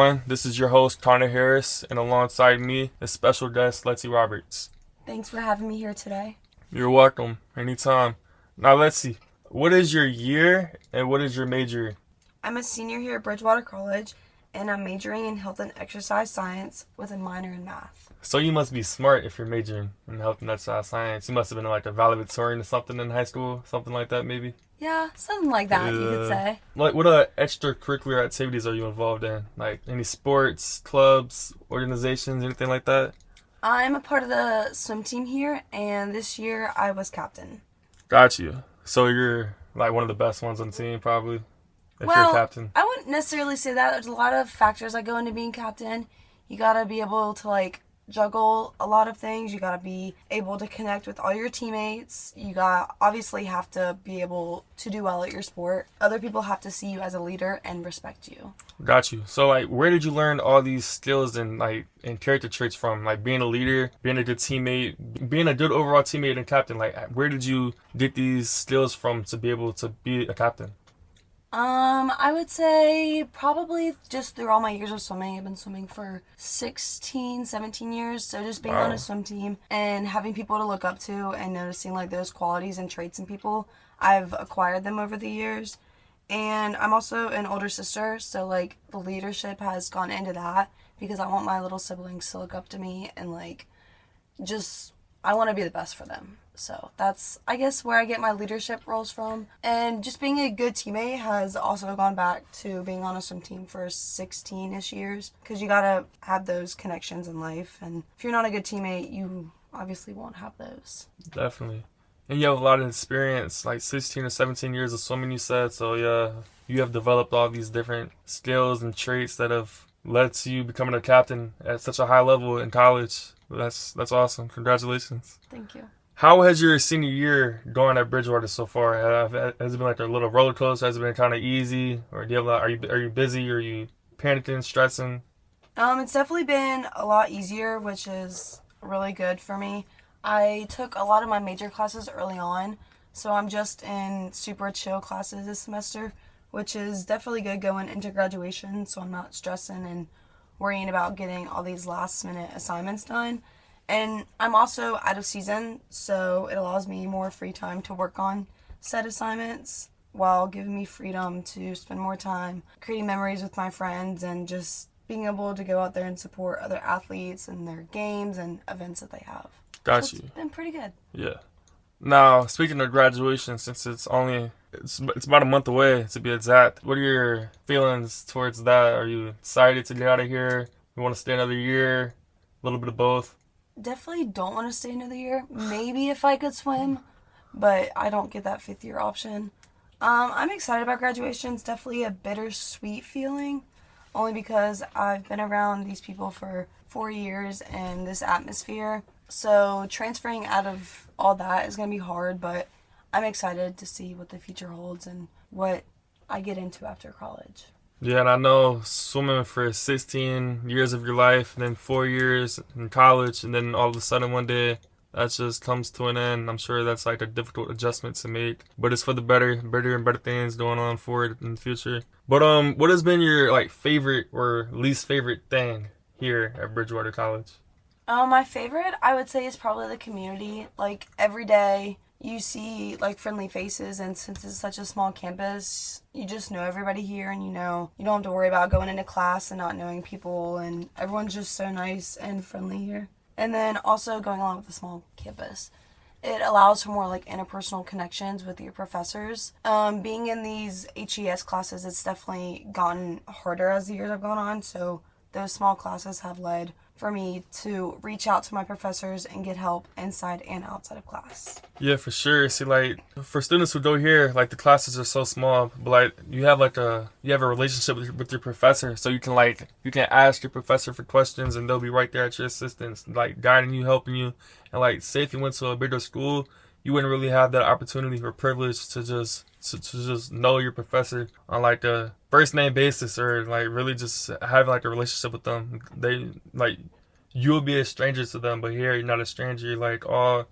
everyone. This is your host, Connor Harris, and alongside me is special guest, Letty Roberts. Thanks for having me here today. You're welcome. Anytime. Now, Letty, what is your year and what is your major? I'm a senior here at Bridgewater College, and I'm majoring in health and exercise science with a minor in math. So you must be smart if you're majoring in health and exercise science. You must have been like a valedictorian or something in high school, something like that maybe. Yeah, something like that, you could say. Like, what extracurricular activities are you involved in? Like, any sports, clubs, organizations, anything like that? I'm a part of the swim team here, and this year I was captain. Got you. So you're like one of the best ones on the team, probably, if you're a captain. I wouldn't necessarily say that. There's a lot of factors that go into being captain. You gotta be able to, juggle a lot of things. You gotta be able to connect with all your teammates. You obviously have to be able to do well at your sport. Other people have to see you as a leader and respect you. Got you. So, where did you learn all these skills and character traits from? Like, being a leader, being a good teammate, being a good overall teammate and captain. Like, where did you get these skills from to be able to be a captain? I would say probably just through all my years of swimming. I've been swimming for 16, 17 years. So just being on a swim team and having people to look up to and noticing those qualities and traits in people, I've acquired them over the years. And I'm also an older sister, so the leadership has gone into that because I want my little siblings to look up to me and I want to be the best for them. So that's, I guess, where I get my leadership roles from. And just being a good teammate has also gone back to being on a swim team for 16-ish years. Because you got to have those connections in life. And if you're not a good teammate, you obviously won't have those. Definitely. And you have a lot of experience, 16 or 17 years of swimming, you said. So, yeah, you have developed all these different skills and traits that have led to you becoming a captain at such a high level in college. That's awesome. Congratulations. Thank you. How has your senior year gone at Bridgewater so far? Has it been a little roller coaster? Has it been kind of easy, or do you have are you busy? Are you panicking, stressing? It's definitely been a lot easier, which is really good for me. I took a lot of my major classes early on, so I'm just in super chill classes this semester, which is definitely good going into graduation. So I'm not stressing and worrying about getting all these last minute assignments done. And I'm also out of season, so it allows me more free time to work on said assignments while giving me freedom to spend more time creating memories with my friends and just being able to go out there and support other athletes and their games and events that they have. Got you. It's been pretty good. Yeah. Now, speaking of graduation, since it's about a month away to be exact, what are your feelings towards that? Are you excited to get out of here? You want to stay another year? A little bit of both? Definitely don't want to stay another year. Maybe if I could swim, but I don't get that fifth year option. I'm excited about graduation. It's definitely a bittersweet feeling, only because I've been around these people for 4 years and this atmosphere. So transferring out of all that is going to be hard, but I'm excited to see what the future holds and what I get into after college. Yeah, and I know swimming for 16 years of your life, and then 4 years in college, and then all of a sudden one day that just comes to an end. I'm sure that's a difficult adjustment to make, but it's for the bigger and better things going on forward in the future. But what has been your favorite or least favorite thing here at Bridgewater College? My favorite, I would say, is probably the community. Every day you see friendly faces, and since it's such a small campus, you just know everybody here, and you don't have to worry about going into class and not knowing people, and everyone's just so nice and friendly here. And then also going along with the small campus, it allows for more interpersonal connections with your professors. Being in these HES classes, it's definitely gotten harder as the years have gone on, so those small classes have led for me to reach out to my professors and get help inside and outside of class. Yeah, for sure. See, for students who go here, the classes are so small, but you have a relationship with your professor, so you can ask your professor for questions, and they'll be right there at your assistance, guiding you, helping you. And say if you went to a bigger school, you wouldn't really have that opportunity or privilege to just know your professor on a first name basis, or really just having a relationship with them. They you'll be a stranger to them, but here you're not a stranger. You're all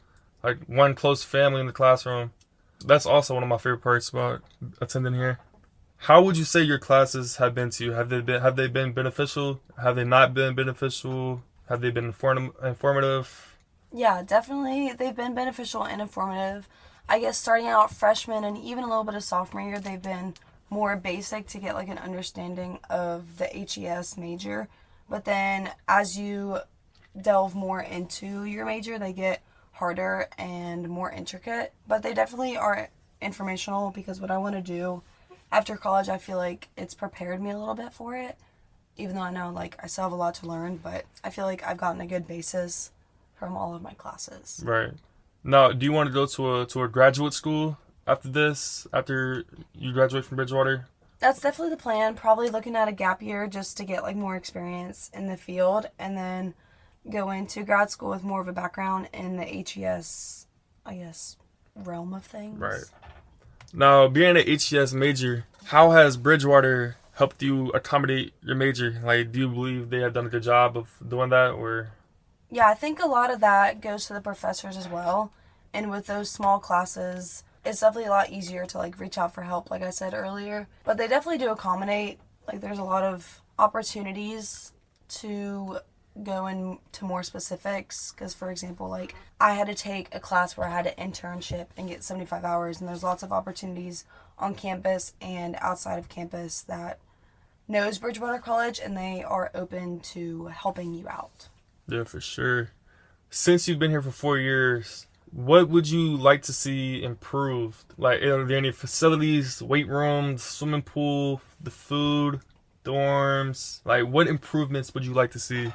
one close family in the classroom. That's also one of my favorite parts about attending here. How would you say your classes have been to you? Have they been beneficial? Have they not been beneficial? Have they been informative? Yeah, definitely. They've been beneficial and informative. I guess starting out freshman and even a little bit of sophomore year, they've been more basic to get like an understanding of the HES major. But then as you delve more into your major, they get harder and more intricate. But they definitely are informational because what I want to do after college, I feel like it's prepared me a little bit for it. Even though I know like I still have a lot to learn, but I feel like I've gotten a good basis from all of my classes. Right. Now, do you want to go to a graduate school after this? After you graduate from Bridgewater? That's definitely the plan. Probably looking at a gap year just to get like more experience in the field and then go into grad school with more of a background in the HES, I guess, realm of things. Right. Now, being an HES major, how has Bridgewater helped you accommodate your major? Like, do you believe they have done a good job of doing that, or? Yeah, I think a lot of that goes to the professors as well. And with those small classes, it's definitely a lot easier to like reach out for help, like I said earlier. But they definitely do accommodate. Like there's a lot of opportunities to go into more specifics. Because for example, like I had to take a class where I had an internship and get 75 hours. And there's lots of opportunities on campus and outside of campus that knows Bridgewater College and they are open to helping you out. Yeah, for sure. Since you've been here for 4 years, what would you like to see improved? Like, are there any facilities, weight rooms, swimming pool, the food, dorms? Like, what improvements would you like to see?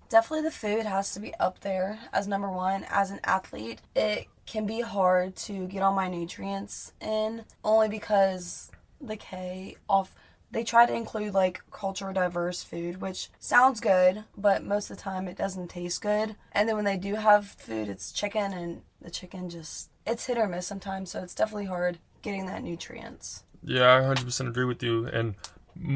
Definitely the food has to be up there as number one. As an athlete, it can be hard to get all my nutrients in only because the K off they try to include like culture diverse food, which sounds good, but most of the time it doesn't taste good. And then when they do have food, it's chicken, and the chicken just, it's hit or miss sometimes, so it's definitely hard getting that nutrients. Yeah, I 100% agree with you. And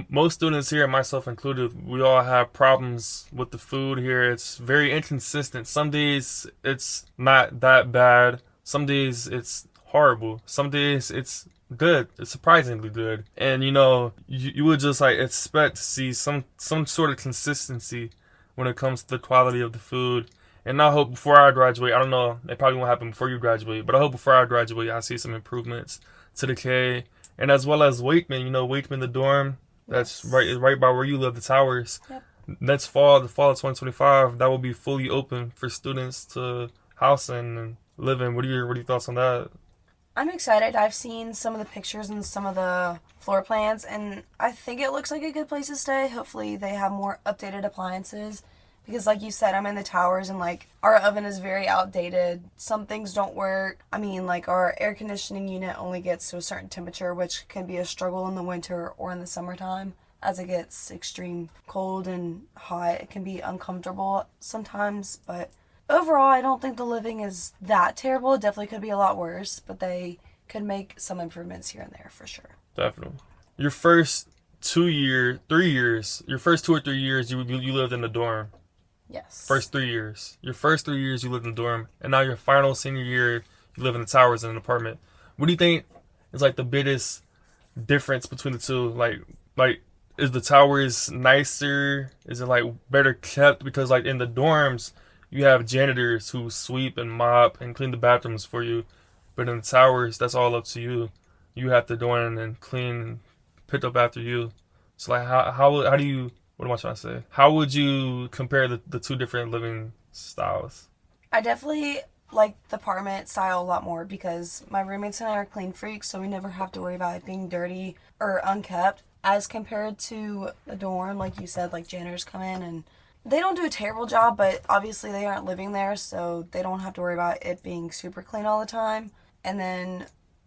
most students here, myself included, we all have problems with the food here. It's very inconsistent. Some days it's not that bad. Some days it's horrible. Some days it's good. It's surprisingly good. And you would just like expect to see some sort of consistency when it comes to the quality of the food. And I hope before I graduate, I don't know, it probably won't happen before you graduate, but I hope before I graduate I see some improvements to the K. And as well as Wakeman, Wakeman the dorm, that's right by where you live, the towers. Yep. The fall of 2025, that will be fully open for students to house and live in. What are your thoughts on that? I'm excited. I've seen some of the pictures and some of the floor plans, and I think it looks like a good place to stay. Hopefully they have more updated appliances because like you said, I'm in the towers and like our oven is very outdated. Some things don't work. I mean, like our air conditioning unit only gets to a certain temperature, which can be a struggle in the winter or in the summertime. As it gets extreme cold and hot, it can be uncomfortable sometimes, but overall, I don't think the living is that terrible. It definitely could be a lot worse, but they could make some improvements here and there for sure. Definitely. Your first 3 years, your first 2 or 3 years, you lived in the dorm. Yes. First 3 years. Your first 3 years, you lived in the dorm. And now your final senior year, you live in the towers in an apartment. What do you think is like the biggest difference between the two? Like, is the towers nicer? Is it like better kept? Because like in the dorms, you have janitors who sweep and mop and clean the bathrooms for you. But in the towers, that's all up to you. You have to go in and clean and pick up after you. So like how do you, what am I trying to say? How would you compare the two different living styles? I definitely like the apartment style a lot more because my roommates and I are clean freaks, so we never have to worry about it being dirty or unkept as compared to the dorm. Like you said, like janitors come in and they don't do a terrible job, but obviously they aren't living there, so they don't have to worry about it being super clean all the time. And then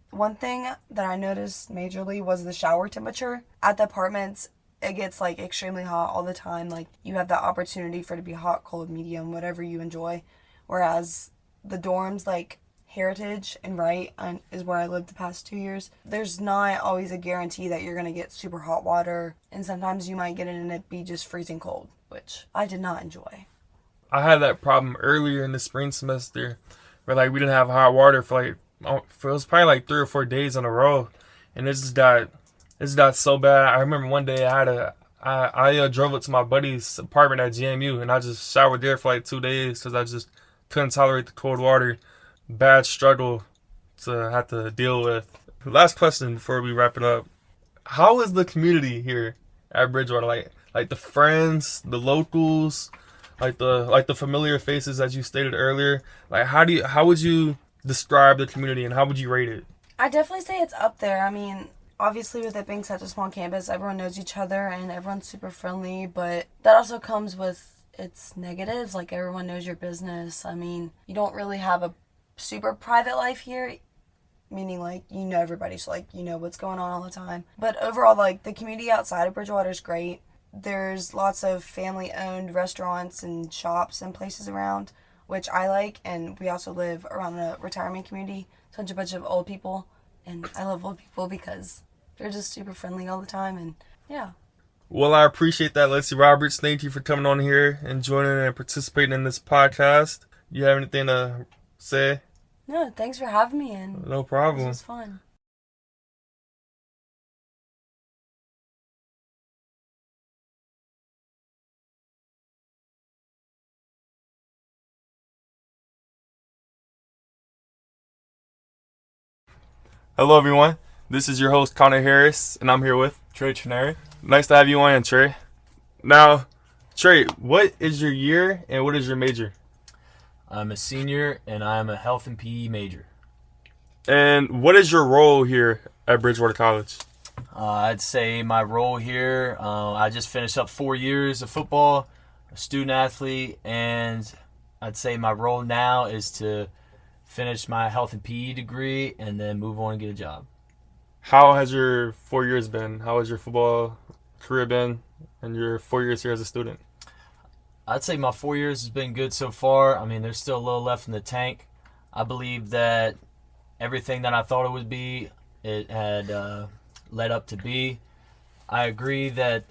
one thing that I noticed majorly was the shower temperature. At the apartments, it gets like extremely hot all the time. Like you have that opportunity for it to be hot, cold, medium, whatever you enjoy. Whereas the dorms, like Heritage and Wright is where I lived the past 2 years, there's not always a guarantee that you're going to get super hot water. And sometimes you might get it and it be just freezing cold, which I did not enjoy. I had that problem earlier in the spring semester where like we didn't have hot water for it was probably like 3 or 4 days in a row, and it It's got so bad. I remember one day I drove up to my buddy's apartment at GMU and I just showered there for like 2 days because I just couldn't tolerate the cold water. Bad struggle to have to deal with. Last question before we wrap it up. How is the community here at Bridgewater? Like the friends, the locals, like the familiar faces as you stated earlier. Like how would you describe the community and how would you rate it? I definitely say it's up there. I mean, obviously with it being such a small campus, everyone knows each other and everyone's super friendly, but that also comes with its negatives. Like, everyone knows your business. I mean, you don't really have a super private life here, meaning like you know everybody, so like you know what's going on all the time. But overall, like, the community outside of Bridgewater is great. There's lots of family owned restaurants and shops and places around, which I like, and we also live around a retirement community, such a bunch of old people, and I love old people because they're just super friendly all the time, and yeah. Well, I appreciate that, Leslie Roberts. Thank you for coming on here and joining and participating in this podcast. You have anything to say? No, thanks for having me, and No problem. this was fun. Hello, everyone. This is your host, Connor Harris, and I'm here with Trey Chenary. Nice to have you on, Trey. Now, Trey, what is your year and what is your major? I'm a senior and I'm a health and PE major. And what is your role here at Bridgewater College? I'd say my role here, I just finished up 4 years of football, a student athlete, and I'd say my role now is to finish my health and PE degree and then move on and get a job. How has your 4 years been? How has your football career been and your 4 years here as a student? I'd say my 4 years has been good so far. I mean, there's still a little left in the tank. I believe that everything that I thought it would be, it had led up to be. I agree that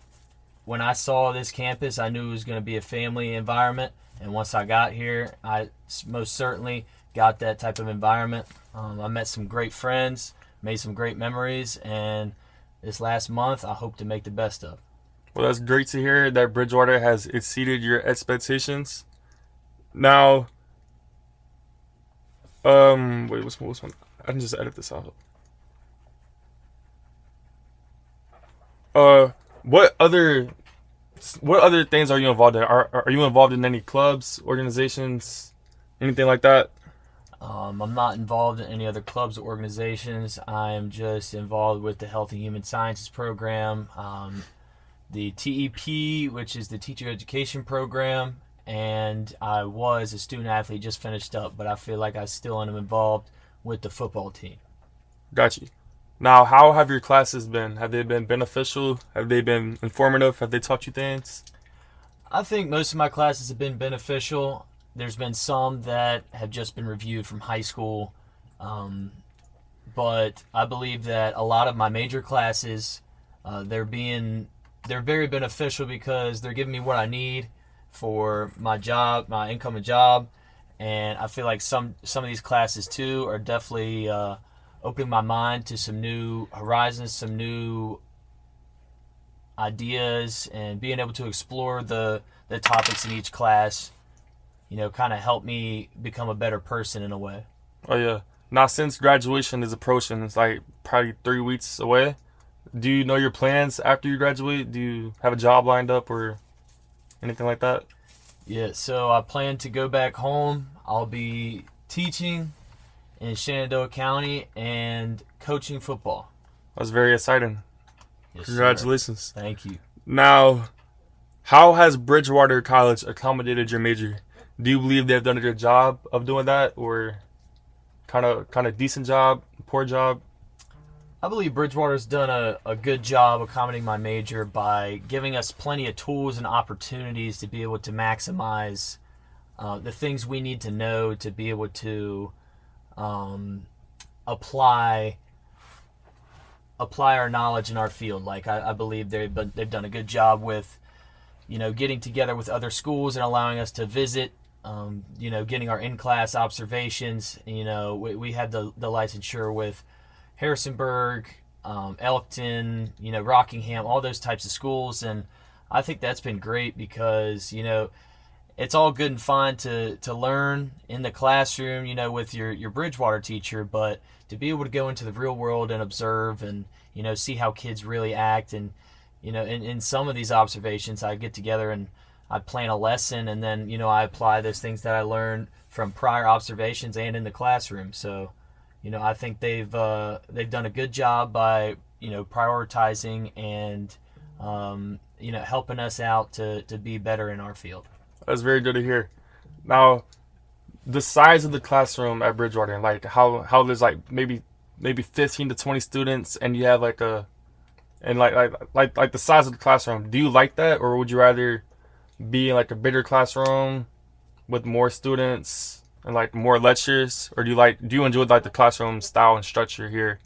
when I saw this campus, I knew it was going to be a family environment. And once I got here, I most certainly got that type of environment. I met some great friends, made some great memories, and this last month I hope to make the best of. Well, that's great to hear that Bridgewater has exceeded your expectations. Now, wait, what's one? I can just edit this out. What other things are you involved in? Are you involved in any clubs, organizations, anything like that? I'm not involved in any other clubs or organizations. I am just involved with the Health and Human Sciences program, the TEP, which is the Teacher Education program, and I was a student athlete, just finished up, but I feel like I still am involved with the football team. Got you. Now, how have your classes been? Have they been beneficial? Have they been informative? Have they taught you things? I think most of my classes have been beneficial. There's been some that have just been reviewed from high school, but I believe that a lot of my major classes, they're very beneficial because they're giving me what I need for my job, my income and job, and I feel like some of these classes too are definitely opening my mind to some new horizons, some new ideas, and being able to explore the topics in each class, kind of help me become a better person in a way. Oh, yeah. Now, since graduation is approaching, it's like probably 3 weeks away. Do you know your plans after you graduate? Do you have a job lined up or anything like that? Yeah, so I plan to go back home. I'll be teaching in Shenandoah County and coaching football. That's very exciting. Yes, Congratulations. sir. Thank you. Now, how has Bridgewater College accommodated your major? Do you believe they've done a good job of doing that, or kind of decent job, poor job? I believe Bridgewater's done a good job accommodating my major by giving us plenty of tools and opportunities to be able to maximize the things we need to know to be able to apply our knowledge in our field. Like I believe they've done a good job with getting together with other schools and allowing us to visit. Getting our in-class observations. We had the licensure with Harrisonburg, Elkton, Rockingham, all those types of schools. And I think that's been great because, it's all good and fine to learn in the classroom, with your Bridgewater teacher, but to be able to go into the real world and observe and, see how kids really act. And, in some of these observations, I get together and I plan a lesson, and then, I apply those things that I learned from prior observations and in the classroom. So, I think they've done a good job by, prioritizing and, helping us out to be better in our field. That's very good to hear. Now, the size of the classroom at Bridgewater, like how there's like maybe 15 to 20 students, and you have like the size of the classroom. Do you like that, or would you rather be in like a bigger classroom with more students and like more lectures, or do you enjoy like the classroom style and structure here?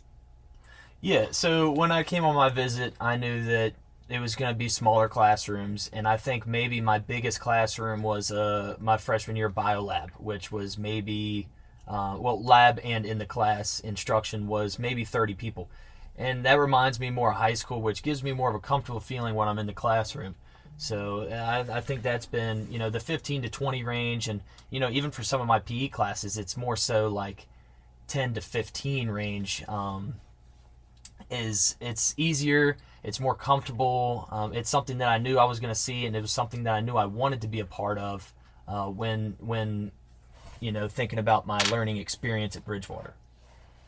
Yeah, so when I came on my visit, I knew that it was going to be smaller classrooms, and I think maybe my biggest classroom was my freshman year bio lab, which was maybe, lab and in the class instruction was maybe 30 people. And that reminds me more of high school, which gives me more of a comfortable feeling when I'm in the classroom. So I think that's been, the 15 to 20 range, and, even for some of my PE classes, it's more so like 10 to 15 range. It's easier, it's more comfortable, it's something that I knew I was going to see, and it was something that I knew I wanted to be a part of when thinking about my learning experience at Bridgewater.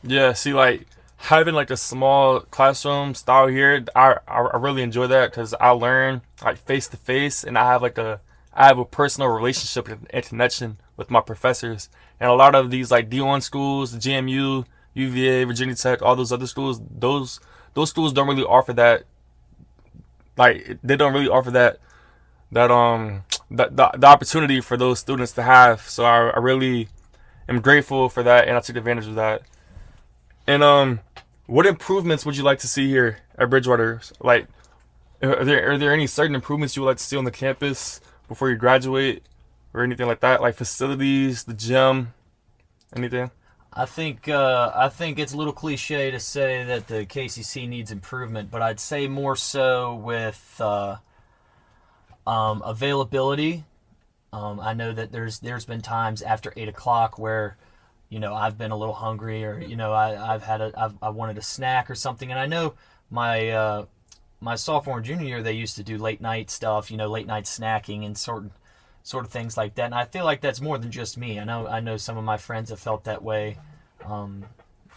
Yeah, see, like having like a small classroom style here, I really enjoy that because I learn like face to face, and I have a personal relationship and connection with my professors. And a lot of these like D1 schools, JMU, UVA, Virginia Tech, all those other schools, those schools don't really offer that. Like, they don't really offer the opportunity for those students to have. So I really am grateful for that, and I took advantage of that. And what improvements would you like to see here at Bridgewater? Like, are there any certain improvements you would like to see on the campus before you graduate, or anything like that? Like facilities, the gym, anything? I think it's a little cliche to say that the KCC needs improvement, but I'd say more so with availability. I know that there's been times after 8 o'clock where, I've been a little hungry, or I wanted a snack or something, and I know my sophomore and junior year they used to do late night stuff, late night snacking and sort of things like that. And I feel like that's more than just me. I know some of my friends have felt that way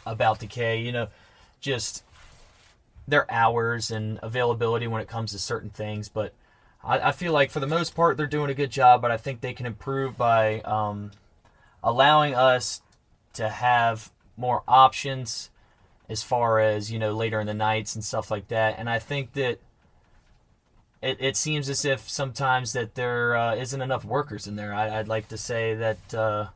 about the K, just their hours and availability when it comes to certain things. But I feel like for the most part they're doing a good job, but I think they can improve by allowing us to have more options as far as, later in the nights and stuff like that. And I think that it seems as if sometimes that there isn't enough workers in there. I'd like to say that,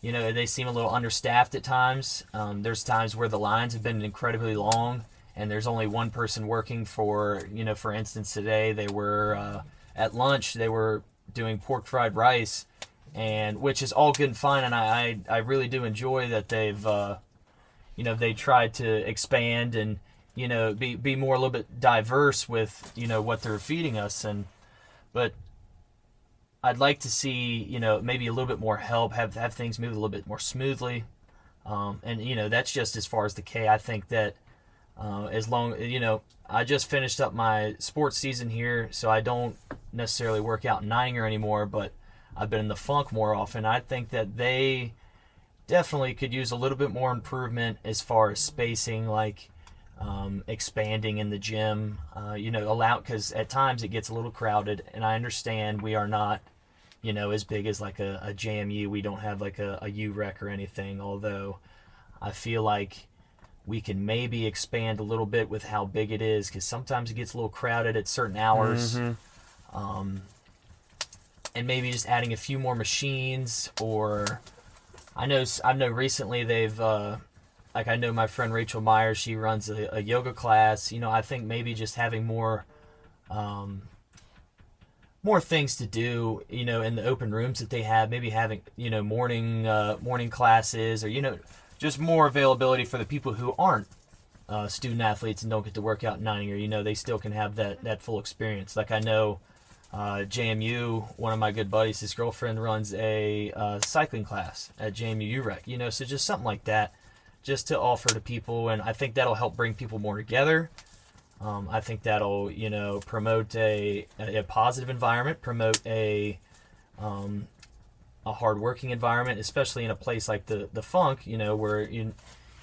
they seem a little understaffed at times. There's times where the lines have been incredibly long, and there's only one person working for instance, today they were, at lunch, they were doing pork fried rice, and which is all good and fine, and I really do enjoy that they've, they tried to expand and, be more a little bit diverse with, what they're feeding us. But I'd like to see, maybe a little bit more help, have things move a little bit more smoothly. And, that's just as far as the K. I think that as long, I just finished up my sports season here, so I don't necessarily work out in Nininger anymore, but I've been in the Funk more often. I think that they definitely could use a little bit more improvement as far as spacing, like expanding in the gym, because at times it gets a little crowded, and I understand we are not, as big as like a JMU. We don't have like a UREC or anything, although I feel like we can maybe expand a little bit with how big it is, because sometimes it gets a little crowded at certain hours. Mm-hmm. And maybe just adding a few more machines, or I know recently they've I know my friend Rachel Myers, she runs a yoga class. I think maybe just having more things to do, in the open rooms that they have, maybe having, morning classes, or, just more availability for the people who aren't student athletes and don't get to work out in 9 year, they still can have that full experience. Like I know JMU, one of my good buddies, his girlfriend runs a cycling class at JMU UREC, so just something like that just to offer to people, and I think that'll help bring people more together. I think that'll, promote a positive environment, promote a hard-working environment, especially in a place like the Funk, where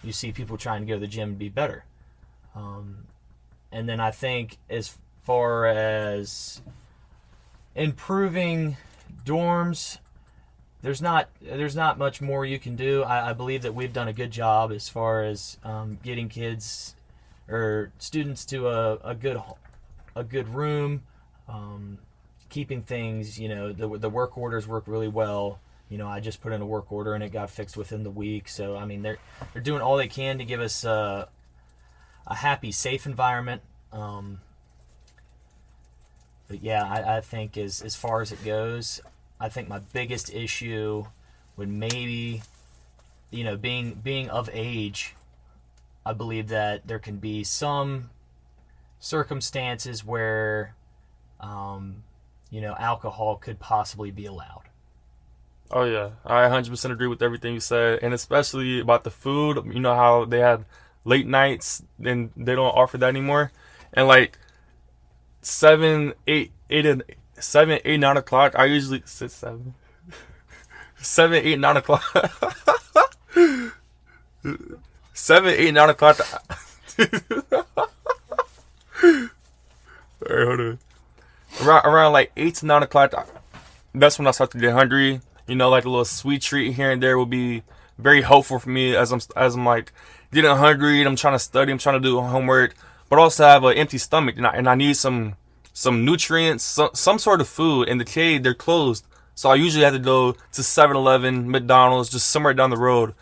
you see people trying to go to the gym and be better. And then I think as far as improving dorms, there's not much more you can do. I believe that we've done a good job as far as getting kids or students to a good room, keeping things, the work orders work really well. I just put in a work order and it got fixed within the week. So I mean, they're doing all they can to give us a happy, safe environment. But yeah, I think as far as it goes, I think my biggest issue would maybe, being of age. I believe that there can be some circumstances where, alcohol could possibly be allowed. Oh yeah, I 100% agree with everything you said, and especially about the food. You know how they had late nights, and they don't offer that anymore. And like 7, 8, 9 o'clock. I usually sit 7, 7, 8, 9 o'clock. 7, 8, 9 o'clock. Alright, hold on. Around like 8 to 9 o'clock, that's when I start to get hungry. Like a little sweet treat here and there will be very helpful for me as I'm like getting hungry and I'm trying to study, I'm trying to do homework, but also have an empty stomach and I need some nutrients, some sort of food. And the K, they're closed, so I usually have to go to 7-Eleven, McDonald's, just somewhere down the road.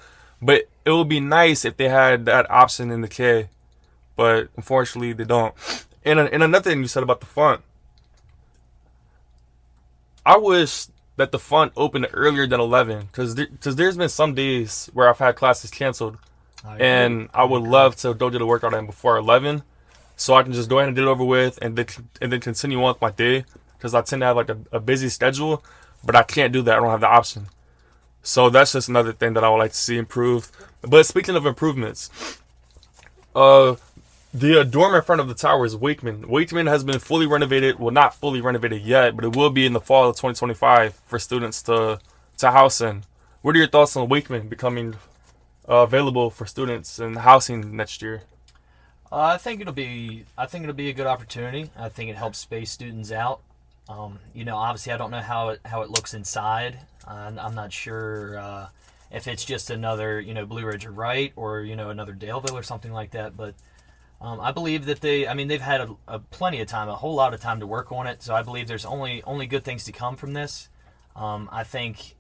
But it would be nice if they had that option in the K, but unfortunately they don't. And another thing you said about the font, I wish that the font opened earlier than 11, because there's been some days where I've had classes canceled, and I would love to go do the workout in before 11, so I can just go ahead and get it over with, and then continue on with my day, because I tend to have like a busy schedule, but I can't do that. I don't have the option. So that's just another thing that I would like to see improved. But speaking of improvements, the dorm in front of the tower is Wakeman. Wakeman has been fully renovated. Well, not fully renovated yet, but it will be in the fall of 2025 for students to house in. What are your thoughts on Wakeman becoming available for students and housing next year? I think it'll be a good opportunity. I think it helps space students out. Obviously I don't know how it looks inside. I'm not sure if it's just another, Blue Ridge or Wright, or, another Daleville or something like that. But I believe that they've had a plenty of time, a whole lot of time to work on it. So I believe there's only good things to come from this. I think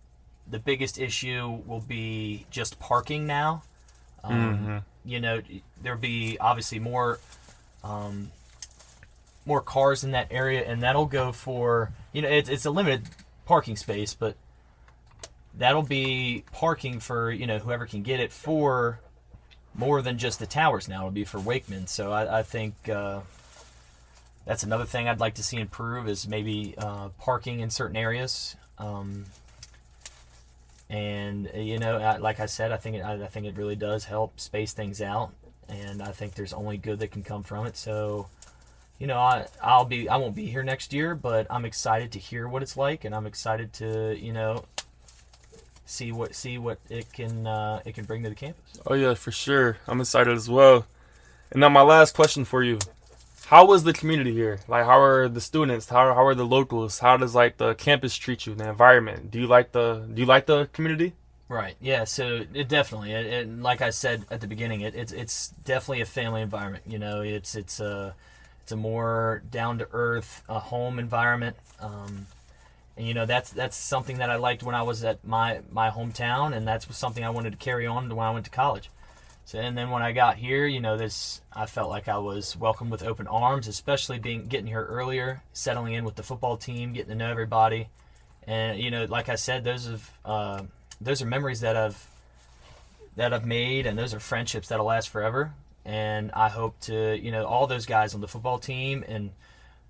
the biggest issue will be just parking now. There'll be obviously more cars in that area, and that'll go for, it's a limited parking space, but that'll be parking for, whoever can get it for more than just the towers now. It'll be for Wakeman. So I think that's another thing I'd like to see improve, is maybe parking in certain areas. Like I said, I think it really does help space things out, and I think there's only good that can come from it. So, I won't be here next year, but I'm excited to hear what it's like, and I'm excited to see what it can bring to the campus. Oh yeah, for sure. I'm excited as well. And now my last question for you: how is the community here? Like, how are the students? How are the locals? How does like the campus treat you? The environment? Do you like the community? Right. Yeah. So it definitely. It like I said at the beginning, it's definitely a family environment. It's a more down to earth, home environment. And that's something that I liked when I was at my hometown, and that's something I wanted to carry on when I went to college. So, and then when I got here, I felt like I was welcomed with open arms, especially getting here earlier, settling in with the football team, getting to know everybody, and like I said, those are memories that I've made, and those are friendships that'll last forever. and I hope to, all those guys on the football team and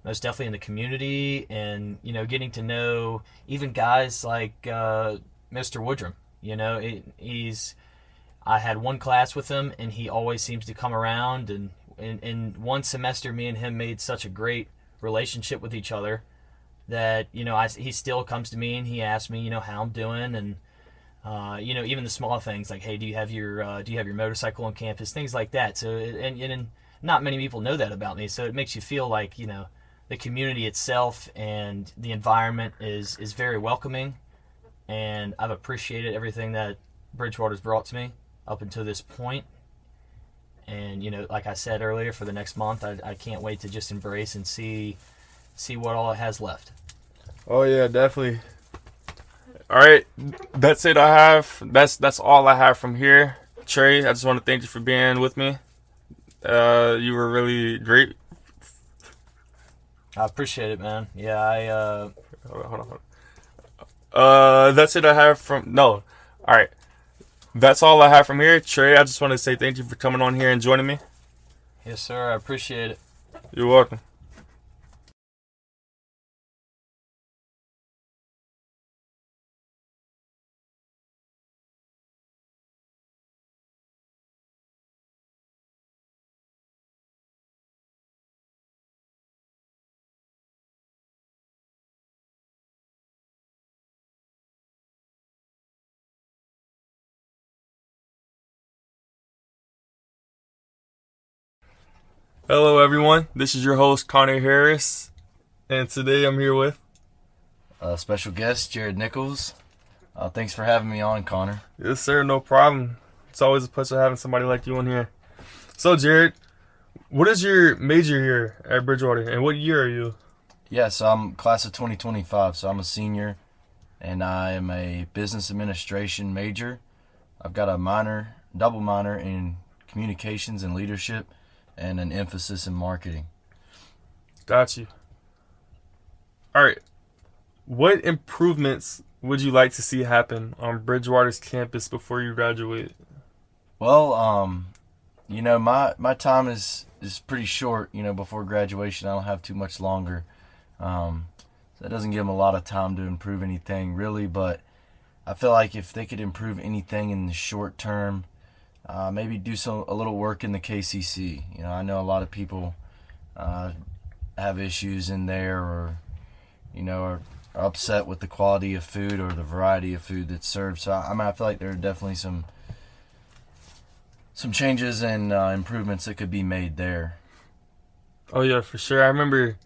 most definitely in the community, and getting to know even guys like Mr. Woodrum. I had one class with him, and he always seems to come around. And in one semester, me and him made such a great relationship with each other that he still comes to me and he asks me how I'm doing, and even the small things like, hey, do you have your motorcycle on campus, things like that. So and not many people know that about me, so it makes you feel like the community itself and the environment is very welcoming, and I've appreciated everything that Bridgewater's brought to me up until this point. And like I said earlier, for the next month, I can't wait to just embrace and see what all it has left. Oh yeah, definitely. All right, that's it. That's all I have from here. Trey, I just want to thank you for being with me. You were really great. I appreciate it, man. Yeah, Hold on. That's it. I have from no. All right, that's all I have from here. Trey, I just want to say thank you for coming on here and joining me. Yes, sir. I appreciate it. You're welcome. Hello, everyone. This is your host, Connor Harris, and today I'm here with Special guest, Jared Nichols. Thanks for having me on, Connor. Yes, sir. No problem. It's always a pleasure having somebody like you on here. So, Jared, what is your major here at Bridgewater, and what year are you? Yeah, so I'm class of 2025, so I'm a senior, and I am a business administration major. I've got a double minor in communications and leadership, and an emphasis in marketing. Got you. All right. What improvements would you like to see happen on Bridgewater's campus before you graduate? Well, my time is pretty short, before graduation. I don't have too much longer. So that doesn't give them a lot of time to improve anything, really. But I feel like if they could improve anything in the short term, maybe do a little work in the KCC. I know a lot of people have issues in there, or are upset with the quality of food or the variety of food that's served. So I feel like there are definitely some changes and improvements that could be made there. Oh yeah, for sure. I remember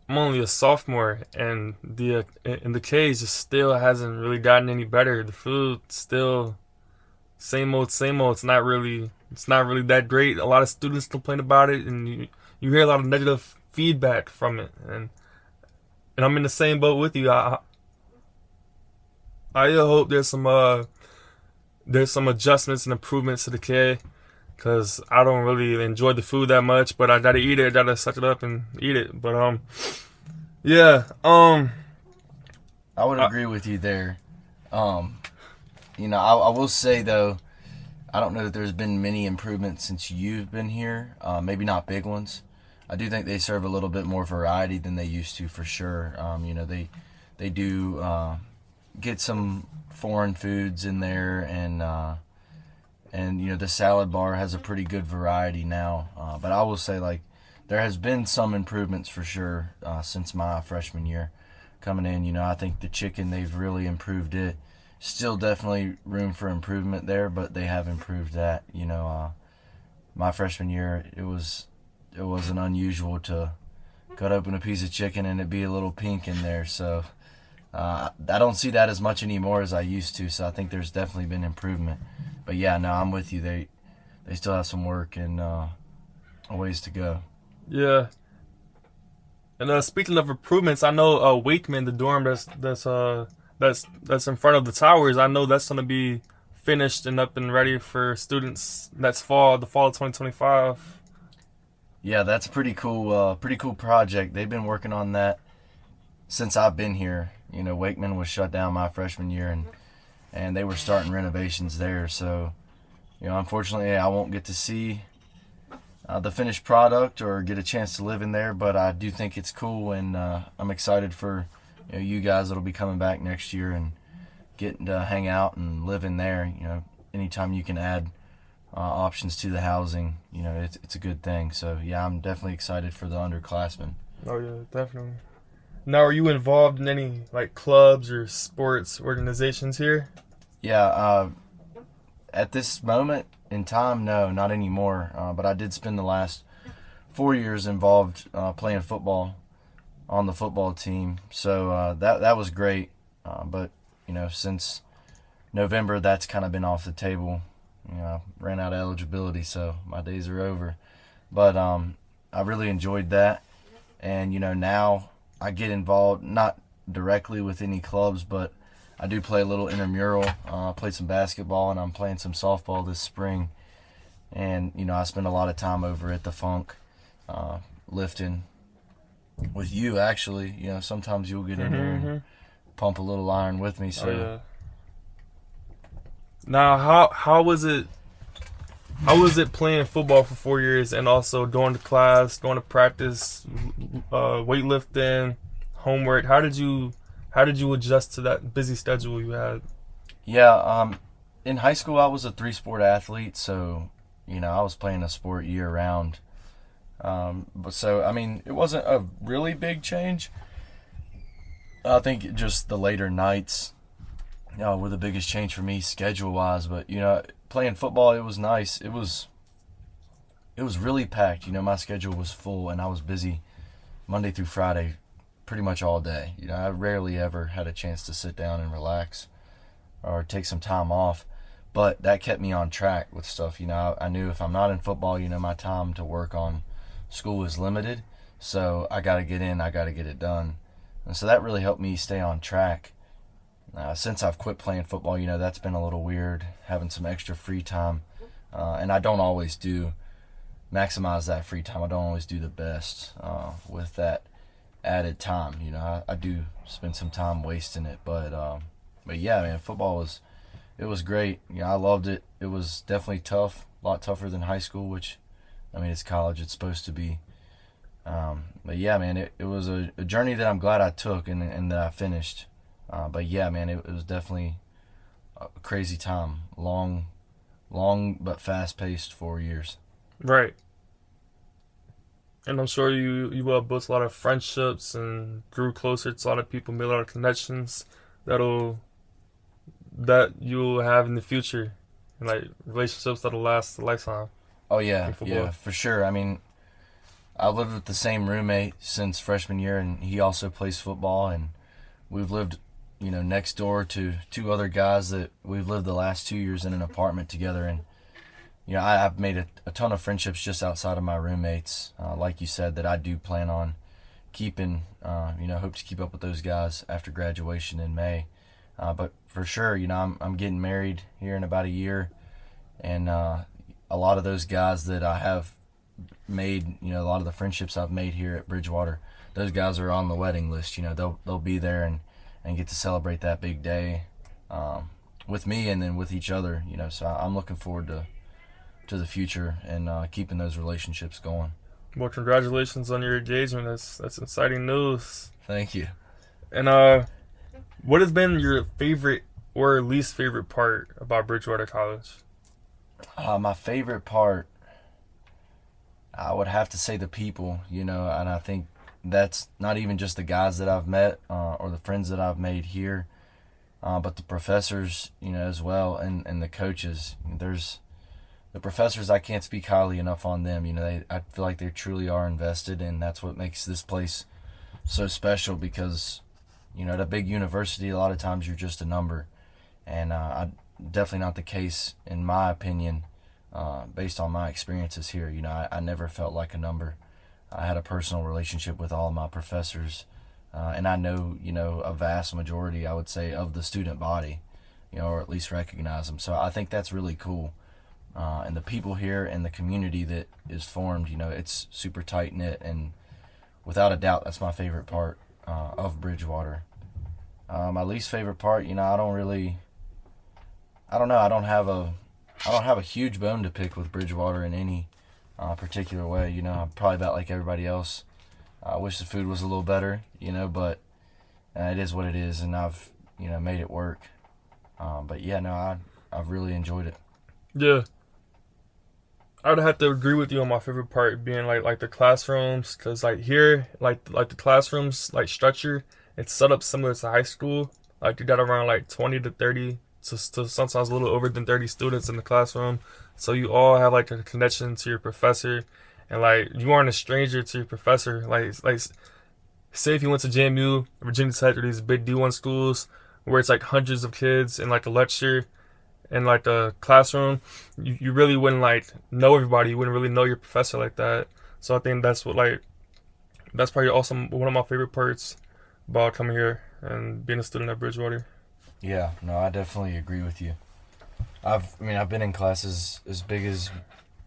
I'm only a sophomore, and the K's just still hasn't really gotten any better. The food still same old. It's not really that great. A lot of students complain about it, and you hear a lot of negative feedback from it. And I'm in the same boat with you. I hope there's some adjustments and improvements to the K, because I don't really enjoy the food that much, but I gotta eat it. I gotta suck it up and eat it. But yeah. I would agree with you there. I will say, though, I don't know that there's been many improvements since you've been here. Maybe not big ones. I do think they serve a little bit more variety than they used to, for sure. They do get some foreign foods in there, and the salad bar has a pretty good variety now. But I will say, like, there has been some improvements for sure since my freshman year coming in. I think the chicken, they've really improved it. Still definitely room for improvement there, but they have improved that. My freshman year, it wasn't unusual to cut open a piece of chicken and it be a little pink in there. So I don't see that as much anymore as I used to. So I think there's definitely been improvement. But yeah, no, I'm with you. They still have some work and a ways to go. Yeah. And speaking of improvements, I know Wakeman, the dorm that's in front of the towers, I know that's going to be finished and up and ready for students the fall of 2025. Yeah, that's a pretty cool project. They've been working on that since I've been here. Wakeman was shut down my freshman year, and they were starting renovations there. So, unfortunately, I won't get to see the finished product or get a chance to live in there, but I do think it's cool, and I'm excited for you guys that'll be coming back next year and getting to hang out and live in there. Anytime you can add options to the housing, it's a good thing. So yeah, I'm definitely excited for the underclassmen. Oh yeah, definitely. Now, are you involved in any like clubs or sports organizations here? Yeah, at this moment in time, no, not anymore. But I did spend the last 4 years involved playing football on the football team. So that was great. But since November, that's kind of been off the table. Ran out of eligibility, so my days are over. But I really enjoyed that, and now I get involved not directly with any clubs, but I do play a little intramural. I played some basketball, and I'm playing some softball this spring. And I spend a lot of time over at the Funk, lifting with you. Actually, sometimes you'll get in there and pump a little iron with me. So. Oh, yeah. Now, how was it? How was it playing football for 4 years and also going to class, going to practice, weightlifting, homework? How did you adjust to that busy schedule you had? Yeah, in high school I was a 3-sport athlete, so I was playing a sport year round. But so it wasn't a really big change. I think just the later nights were the biggest change for me schedule-wise. But playing football, it was nice. It was really packed. My schedule was full, and I was busy Monday through Friday pretty much all day. I rarely ever had a chance to sit down and relax or take some time off. But that kept me on track with stuff. I knew if I'm not in football, my time to work on school is limited. So I got to get in, I got to get it done. And so that really helped me stay on track. Since I've quit playing football, that's been a little weird, having some extra free time. And I don't always maximize that free time. I don't always do the best with that added time. I do spend some time wasting it. But yeah, man, football was great. I loved it. It was definitely tough, a lot tougher than high school, which, it's college, it's supposed to be. But yeah, man, it was a journey that I'm glad I took and that I finished. But yeah, man, it was definitely a crazy time. Long but fast-paced 4 years. Right. And I'm sure you built a lot of friendships and grew closer to a lot of people, made a lot of connections that you'll have in the future, and like relationships that'll last a lifetime. Oh yeah, for sure. I lived with the same roommate since freshman year, and he also plays football, and we've lived next door to 2 other guys that we've lived the last 2 years in an apartment together. And I've made a ton of friendships just outside of my roommates, like you said, that I do plan on keeping. Hope to keep up with those guys after graduation in May. But for sure, I'm getting married here in about a year, and a lot of those guys that I have made, a lot of the friendships I've made here at Bridgewater, those guys are on the wedding list. They'll be there and get to celebrate that big day with me and then with each other. So I'm looking forward to the future and keeping those relationships going. Well, congratulations on your engagement. That's exciting news. Thank you. And what has been your favorite or least favorite part about Bridgewater College? My favorite part, I would have to say the people, and I think that's not even just the guys that I've met or the friends that I've made here, but the professors, as well, and the coaches. There's the professors, I can't speak highly enough on them. I feel like they truly are invested, and that's what makes this place so special because, at a big university, a lot of times you're just a number, and definitely not the case, in my opinion, based on my experiences here. I never felt like a number. I had a personal relationship with all of my professors, and I know, a vast majority, I would say, of the student body, or at least recognize them. So I think that's really cool. And the people here and the community that is formed, it's super tight-knit, and without a doubt, that's my favorite part of Bridgewater. My least favorite part, I don't have I don't have a huge bone to pick with Bridgewater in any particular way. You know, I'm probably about like everybody else. I wish the food was a little better, you know, but it is what it is, and I've, you know, made it work. But yeah, no, I've really enjoyed it. Yeah. I'd have to agree with you on my favorite part being like the classrooms, because like here, like the classrooms like structure, it's set up similar to high school. Like you got around like 20 to 30 to sometimes a little over than 30 students in the classroom, so you all have like a connection to your professor, and like you aren't a stranger to your professor. Like say if you went to JMU, Virginia Tech, or these big D1 schools where it's like hundreds of kids in like a lecture in like a classroom, you really wouldn't like know everybody. You wouldn't really know your professor like that. So I think that's probably also one of my favorite parts about coming here and being a student at Bridgewater. Yeah, no, I definitely agree with you. I've been in classes as big as,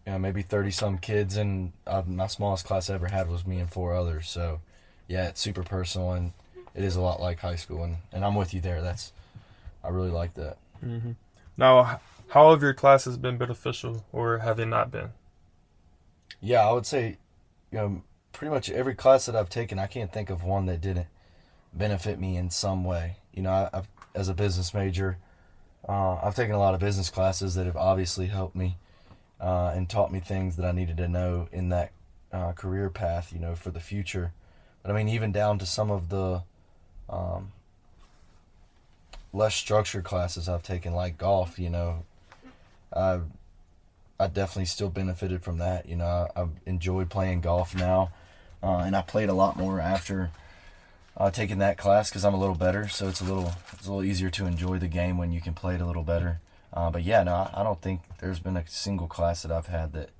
you know, maybe 30 some kids, and my smallest class I ever had was me and 4 others. So yeah, it's super personal, and it is a lot like high school, and I'm with you there. I really like that. Mm-hmm. Now, how have your classes been beneficial, or have they not been? Yeah, I would say, you know, pretty much every class that I've taken, I can't think of one that didn't benefit me in some way. You know, I've as a business major, I've taken a lot of business classes that have obviously helped me and taught me things that I needed to know in that career path, you know, for the future. But I mean, even down to some of the less structured classes I've taken, like golf, you know, I definitely still benefited from that. You know, I've enjoyed playing golf now, and I played a lot more after taking that class because I'm a little better, so it's a little easier to enjoy the game when you can play it a little better. But yeah, no, I don't think there's been a single class that I've had that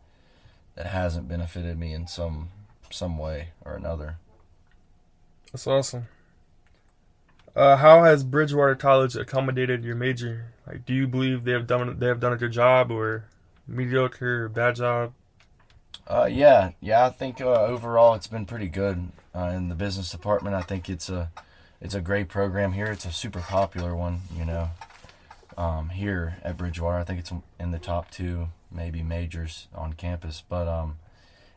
hasn't benefited me in some way or another. That's awesome. How has Bridgewater College accommodated your major? Like, do you believe they have done a good job, or mediocre, or bad job? Yeah. I think overall it's been pretty good in the business department. I think it's a great program here. It's a super popular one, you know. Here at Bridgewater, I think it's in the top 2 maybe majors on campus. But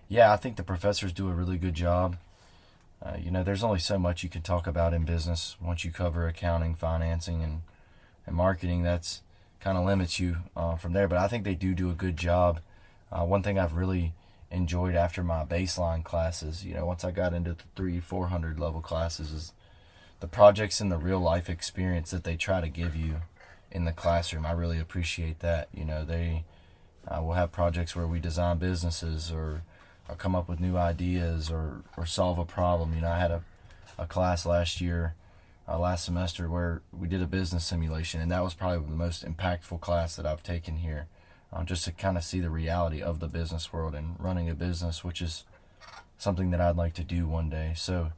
yeah, I think the professors do a really good job. You know, there's only so much you can talk about in business. Once you cover accounting, financing, and marketing, that's kind of limits you from there. But I think they do a good job. One thing I've really enjoyed after my baseline classes, you know, once I got into the 300-400 level classes, is the projects and the real life experience that they try to give you in the classroom. I really appreciate that. You know, they will have projects where we design businesses or come up with new ideas or solve a problem. You know, I had a class last semester where we did a business simulation, and that was probably the most impactful class that I've taken here, just to kind of see the reality of the business world and running a business, which is something that I'd like to do one day. So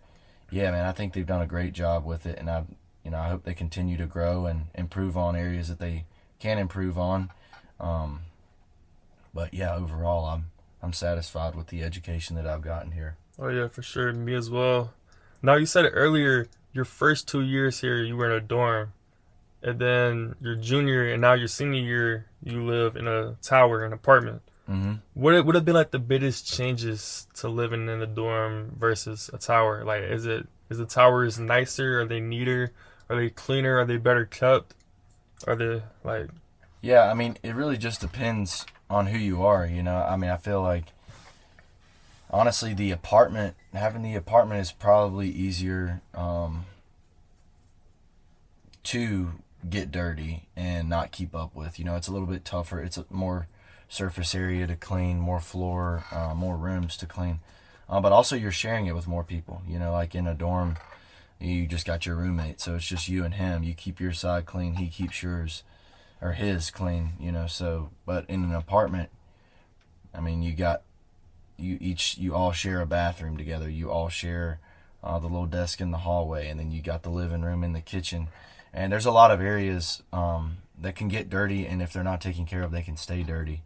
yeah, man, I think they've done a great job with it, and I hope they continue to grow and improve on areas that they can improve on. But yeah, overall, I'm satisfied with the education that I've gotten here. Oh yeah, for sure. Me as well. Now, you said it earlier, your first 2 years here, you were in a dorm. And then your junior and now your senior year, you live in a tower, an apartment. Mm-hmm. What would have been like the biggest changes to living in a dorm versus a tower? Like, is the towers nicer? Are they neater? Are they cleaner? Are they better kept? Are they like... Yeah, I mean, it really just depends on who you are, you know. I mean, I feel like, honestly, having the apartment is probably easier to get dirty and not keep up with. You know, it's a little bit tougher. It's a more surface area to clean, more floor, more rooms to clean. But also you're sharing it with more people. You know, like in a dorm, you just got your roommate, so it's just you and him. You keep your side clean, he keeps yours or his clean, you know. So, but in an apartment, I mean, you all share a bathroom together. You all share the little desk in the hallway, and then you got the living room and the kitchen. And there's a lot of areas that can get dirty, and if they're not taken care of, they can stay dirty.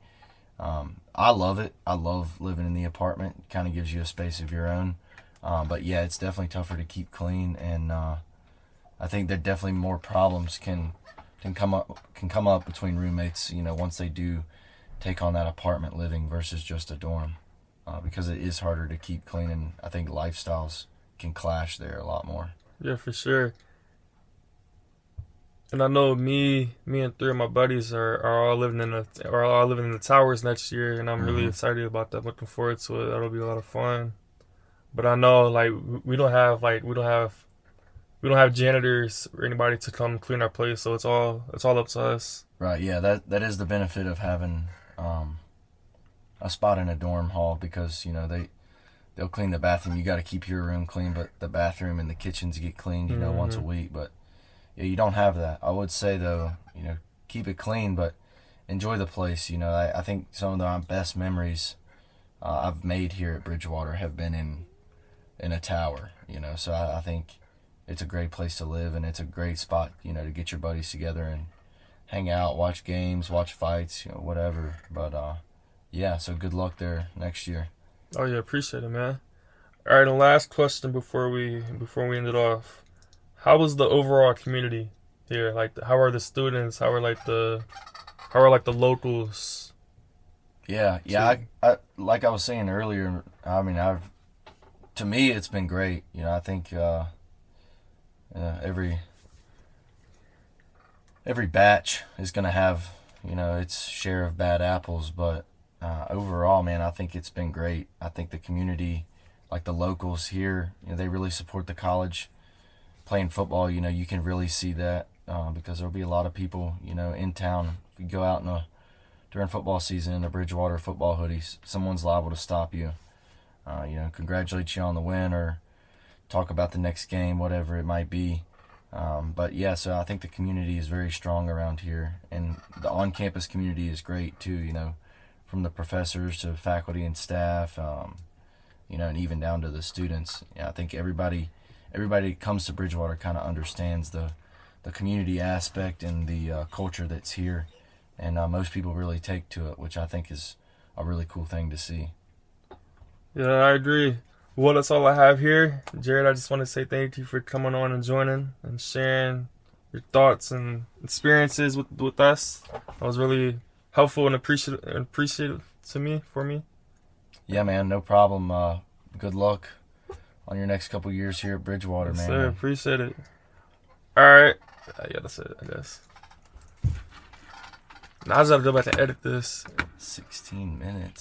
I love it. I love living in the apartment. It kind of gives you a space of your own. But yeah, it's definitely tougher to keep clean, and I think that definitely more problems can can come up between roommates, you know, once they do take on that apartment living versus just a dorm, because it is harder to keep clean, and I think lifestyles can clash there a lot more. Yeah, for sure. And I know me and three of my buddies are all living in the towers next year, and I'm really excited about that. Looking forward to it. That'll be a lot of fun. But I know like we don't have janitors or anybody to come clean our place, so it's all up to us. Right. Yeah. That is the benefit of having a spot in a dorm hall, because you know they'll clean the bathroom. You got to keep your room clean, but the bathroom and the kitchens get cleaned, you know, once a week. But yeah, you don't have that. I would say though, you know, keep it clean, but enjoy the place. You know, I think some of the best memories I've made here at Bridgewater have been in a tower. You know, so I think it's a great place to live, and it's a great spot, you know, to get your buddies together and hang out, watch games, watch fights, you know, whatever. But yeah, so good luck there next year. Oh yeah, appreciate it, man. All right, and last question before we end it off. How was the overall community here? Like, how are the students? How are the locals? Yeah. I like I was saying earlier. I mean, to me, it's been great. You know, I think every batch is gonna have, you know, its share of bad apples, but overall, man, I think it's been great. I think the community, like the locals here, you know, they really support the college. Playing football, you know, you can really see that because there'll be a lot of people, you know, in town. If you go out during football season in a Bridgewater football hoodies, someone's liable to stop you, you know, congratulate you on the win or talk about the next game, whatever it might be. But yeah, so I think the community is very strong around here, and the on-campus community is great too, you know, from the professors to faculty and staff, you know, and even down to the students. Yeah, I think everybody that comes to Bridgewater kind of understands the community aspect and the culture that's here, and most people really take to it, which I think is a really cool thing to see. Yeah, I agree. Well, that's all I have here. Jared, I just want to say thank you for coming on and joining and sharing your thoughts and experiences with us. That was really helpful and appreciative for me. Yeah, man, no problem. Good luck on your next couple years here at Bridgewater, Yes, man. sir, appreciate it. All right. Yeah, that's it, I guess. Now I just have to go back and edit this. 16 minutes.